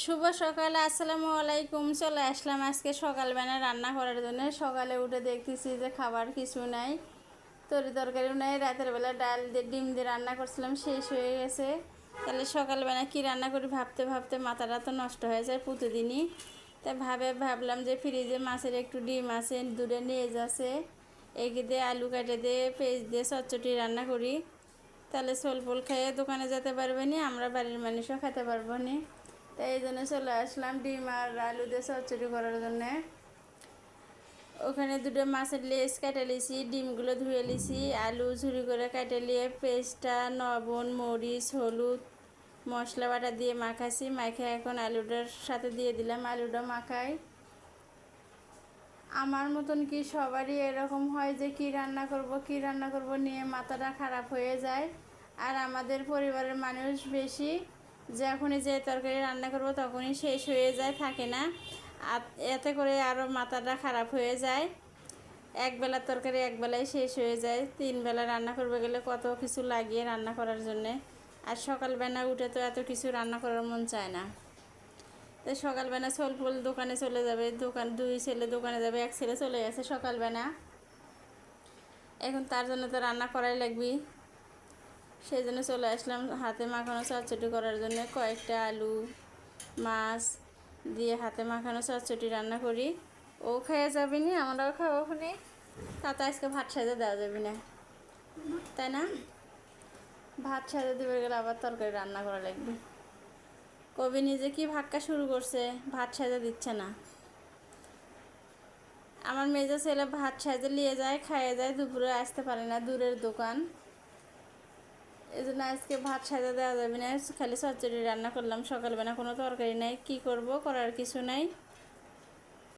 শুভ সকাল, আসসালামু আলাইকুম। চলে আসলাম আজকে সকালবেলা রান্না করার জন্য। সকালে উঠে দেখতেছি যে খাবার কিছু নাই, তরকারিও নাই। রাতের বেলা ডাল দিয়ে ডিম দিয়ে রান্না করছিলাম, শেষ হয়ে গেছে। তাহলে সকালবেলা কি রান্না করি ভাবতে ভাবতে মাথাটা তো নষ্ট হয়ে যায় প্রতিদিনই। তাই ভাবলাম যে ফ্রিজে মাছের একটু ডিম আছে, দূরে নিয়ে যাচ্ছে, এগি দিয়ে আলু কেটে দিয়ে পেঁয়াজ দিয়ে চটচটি রান্না করি। তাহলে সোলপোল খেয়ে দোকানে যেতে পারবে না, আমরা বাড়ির মানুষও খেতে পারবো না। তাই এই জন্য চলে আসলাম ডিম আর আলু দিয়ে চচ্চড়ি করার জন্যে। ওখানে দুটো মাছের লেজ কেটে লিছি, ডিমগুলো ধুয়ে লিছি, আলু ঝুরি করে কেটে নিয়ে পেস্টটা লবণ মরিচ হলুদ মশলা বাটা দিয়ে মাখাছি। মাখে এখন আলুটার সাথে দিয়ে দিলাম, আলুটা মাখাই। আমার মতন কি সবারই এরকম হয় যে কি রান্না করব নিয়ে মাথাটা খারাপ হয়ে যায়। আর আমাদের পরিবারের মানুষ বেশি, যখনই যে তরকারি রান্না করব তখনই শেষ হয়ে যায়, থাকে না। আর এতে করে আরও মাথাটা খারাপ হয়ে যায়। একবেলার তরকারি একবেলায় শেষ হয়ে যায়, 3 বেলা রান্না করবে গেলে কত কিছু লাগিয়ে রান্না করার জন্যে। আর সকালবেলা উঠে তো এত কিছু রান্না করার মন চায় না। তো সকালবেলা সোলফুল দোকানে চলে যাবে, দুই ছেলে দোকানে যাবে, এক ছেলে চলে গেছে সকালবেলা। এখন তার জন্য তো রান্না করাই লাগবে, সেই জন্য চলে আসলাম হাতে মাখানো চচ্চড়ি করার জন্য। কয়েকটা আলু মাছ দিয়ে হাতে মাখানো চচ্চড়ি রান্না করি। ও খেয়ে যাবি না, আমরাও খাবো ওখানে। তাতে আজকে ভাত সাজা দেওয়া যাবে না, তাই না? ভাত সাজা দিবে গেলে আবার তরকারি রান্না করা লাগবে। কবি নিজে কি ভাক্কা শুরু করছে, ভাত সাজা দিচ্ছে না। আমার মেজো ছেলে ভাত সাজে নিয়ে যায়, খাইয়ে যায়, দুপুরে আসতে পারে না, দূরের দোকান। এই জন্য আজকে ভাত সাজা দেওয়া যাবে না, খালি চচ্চড়ি রান্না করলাম। সকালবেলা কোনো তরকারি নাই, কি করব, করার কিছু নাই।